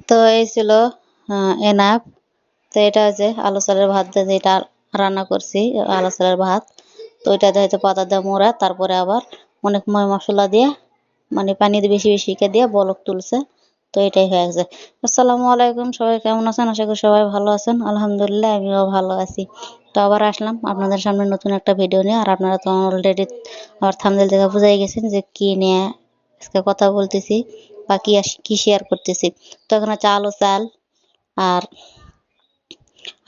তো এই ছিল এনাফ। তো এটা হচ্ছে আলু চালের ভাত দিয়ে যেটা রান্না করছি, আলু চালের ভাত। তো ওইটাতে হয়তো পাতা দিয়ে মোড়া, তারপরে আবার অনেক ময় মশলা দিয়ে মানে পানি দিয়ে বেশি বেশি দিয়ে বলক তুলছে। তো এটাই হয়ে গেছে। আসসালামু আলাইকুম, সবাই কেমন আছেন? আশা করি সবাই ভালো আছেন। আলহামদুলিল্লাহ আমিও ভালো আছি। তো আবার আসলাম আপনাদের সামনে নতুন একটা ভিডিও নিয়ে। আর আপনারা তো অলরেডি আমার থাম্বনেল থেকে বুঝাই গেছেন যে কি নিয়ে আজকে কথা বলতেছি বা কি শেয়ার করতেছি। তো এখন হচ্ছে আলু চাল, আর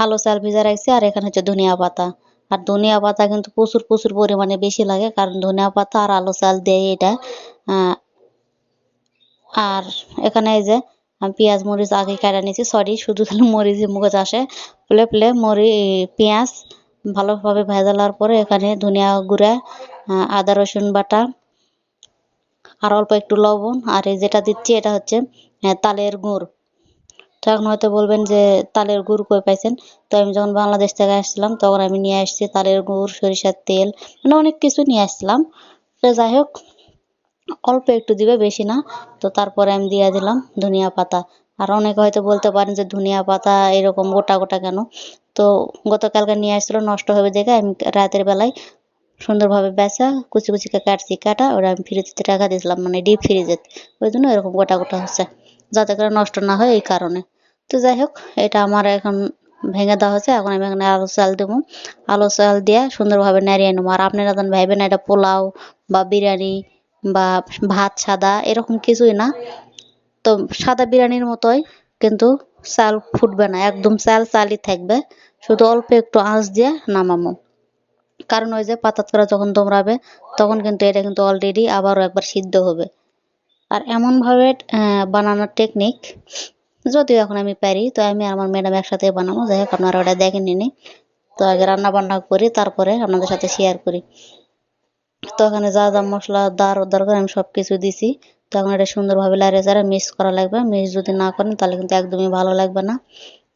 আলু চাল ভিজা রাখছি, আর এখানে হচ্ছে ধনিয়া পাতা। আর ধনিয়া পাতা কিন্তু প্রচুর প্রচুর পরিমাণে বেশি লাগে, কারণ ধনিয়া পাতা আর আলু চাল দিয়ে এটা। আর এখানে এই যে আমি পেঁয়াজ মরিচ আগে কেটে নিয়েছি, সরি শুধু খালি মরিচ মুখে আসে, প্লে প্লে পেঁয়াজ ভালোভাবে ভেজালার পরে এখানে ধনিয়া গুঁড়া, আদা রসুন বাটা, আর অল্প একটু লবণ। আর এই যেটা দিচ্ছি এটা হচ্ছে তালের গুড়। তো এখন হয়তো বলবেন যে তালের গুড় কই পাইছেন? তো আমি যখন বাংলাদেশ থেকে আসছিলাম তখন আমি নিয়ে আসছি তালের গুড়, সরিষার তেল, মানে অনেক কিছু নিয়ে আসছিলাম। তো যাই হোক, অল্প একটু দিবে, বেশি না। তো তারপরে আমি দিয়ে দিলাম ধনিয়া পাতা। আর অনেকে হয়তো বলতে পারেন যে ধনিয়া পাতা এরকম গোটা গোটা কেন? তো গতকালকে নিয়ে আসছিল, নষ্ট হবে দেখে আমি রাতের বেলায় সুন্দরভাবে বেচা কুচি কুচি কাটছি, কাটা ওরা আমি ফ্রিজে রাখা দিয়েছিলাম, মানে ডিপ ফ্রিজে। ওই জন্য এরকম গোটা গোটা হচ্ছে, যাতে করে নষ্ট না হয় এই কারণে। তো যাই হোক, এটা আমার এখন ভেঙে দেওয়া হচ্ছে। এখন আমি এখানে আলু চাল দেবো, আলু চাল দিয়ে সুন্দরভাবে নাড়িয়ে নেবো। আর আপনারা যখন ভাইবেন এটা পোলাও বা বিরিয়ানি বা ভাত সাদা এরকম কিছুই না। তো সাদা বিরিয়ানির মতোই, কিন্তু চাল ফুটবে না, একদম চাল চালই থাকবে, শুধু অল্প একটু আঁচ দিয়ে নামাবো। কারণ ওই যে পাতাত করে যখন দমড়াবে তখন কিন্তু এটা কিন্তু অলরেডি আবারও একবার সিদ্ধ হবে। আর এমনভাবে বানানোর টেকনিক, যদিও এখন আমি পারি, তো আমি আর আমার ম্যাডাম একসাথে বানাবো। যাই হোক, আপনারা ওটা দেখেন নিনি। তো আগে রান্না বান্না করি, তারপরে আপনাদের সাথে শেয়ার করি। তো এখানে যা যা মশলা দরকার আমি সব কিছু দিছি। তো এখন এটা সুন্দরভাবে লাড়ে চাড়ে মিক্স করা লাগবে। মিক্স যদি না করেন তাহলে কিন্তু একদমই ভালো লাগবে না।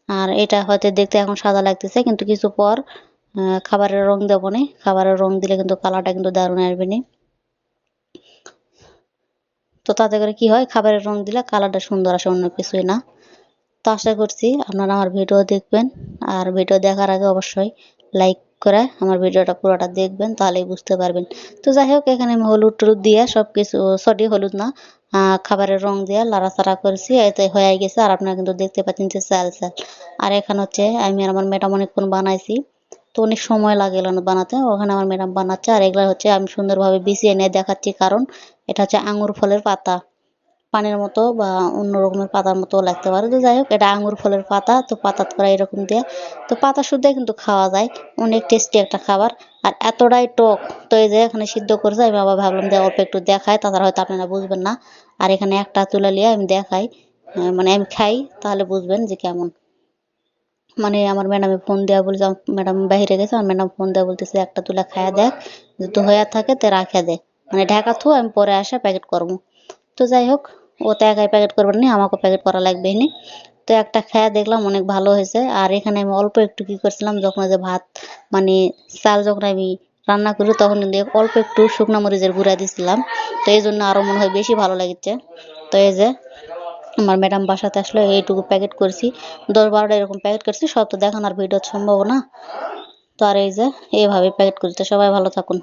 আর এটা হয়তো দেখতে এখন সাদা লাগতেছে, কিন্তু কিছু পর খাবারের রং দেবো না। খাবারের রং দিলে কিন্তু কালারটা কিন্তু দারুণ আসবে না। তো তাতে করে কি হয়, খাবারের রং দিলে কালারটা সুন্দর আসে, অন্য কিছুই না। তো আশা করছি আপনারা আমার ভিডিও দেখবেন। আর ভিডিও দেখার আগে অবশ্যই লাইক করে আমার ভিডিওটা পুরোটা দেখবেন, তাহলেই বুঝতে পারবেন। তো যাই হোক, এখানে আমি হলুদ টলুদ দিয়ে সব কিছু, সরি হলুদ না, খাবারের রং দিয়ে লাড়াচাড়া করেছি, এতে হয়ে গেছে। আর আপনারা কিন্তু দেখতে পাচ্ছেন যে চাল চাল। আর এখানে হচ্ছে আমি আর আমার ম্যাডাম অনেকক্ষণ বানাইছি, তো অনেক সময় লাগে এগুলো বানাতে। ওখানে আমার ম্যাডাম বানাচ্ছে, আর এগুলো হচ্ছে আমি সুন্দরভাবে বিছিয়ে নিয়ে দেখাচ্ছি, কারণ এটা হচ্ছে আঙুর ফলের পাতা। পানির মতো বা অন্য রকমের পাতার মতো লাগতে পারে। তো যাই হোক, এটা আঙুর ফলের পাতা। তো পাতা করা এরকম দিয়ে, তো পাতা শুদ্ধ কিন্তু খাওয়া যায়, অনেক টেস্টি একটা খাবার। আর এতটাই টক। তো এই যে এখানে সিদ্ধ করেছে, আমি আবার ভাবলাম যে অল্প একটু দেখাই, তাছাড়া হয়তো আপনারা বুঝবেন না। আর এখানে একটা তুলে নিয়ে আমি দেখাই, মানে আমি খাই, তাহলে বুঝবেন যে কেমন। মানে আমার ম্যাডামে ফোন দেওয়া বলছে, ম্যাডাম বাইরে গেছে, আমার ম্যাডাম ফোন দেওয়া বলতেছে একটা তুলা খায়া দেখ, যদি হয়ে থাকে তে রাখা দে, মানে ঢাকা থু, আমি পরে আসা প্যাকেট করবো। তো যাই হোক, ও তো একাই প্যাকেট করবেন না, আমাকেও প্যাকেট করা লাগবে নি। তো একটা খেয়ে দেখলাম অনেক ভালো হয়েছে। আর এখানে আমি অল্প একটু কি করছিলাম, যখন যে ভাত মানে চাল যখন আমি রান্না করি তখন কিন্তু অল্প একটু শুকনো মরিচের গুঁড়া দিছিলাম। তো এই জন্য আরও মনে হয় বেশি ভালো লাগছে। তো এই যে আমার ম্যাডাম বাসাতে আসলে এইটুকু প্যাকেট করছি, 10-12টা এরকম প্যাকেট করছি, সব তো দেখানোর ভিডিও সম্ভব না। তো আর এই যে এইভাবে প্যাকেট করছি। তো সবাই ভালো থাকুন।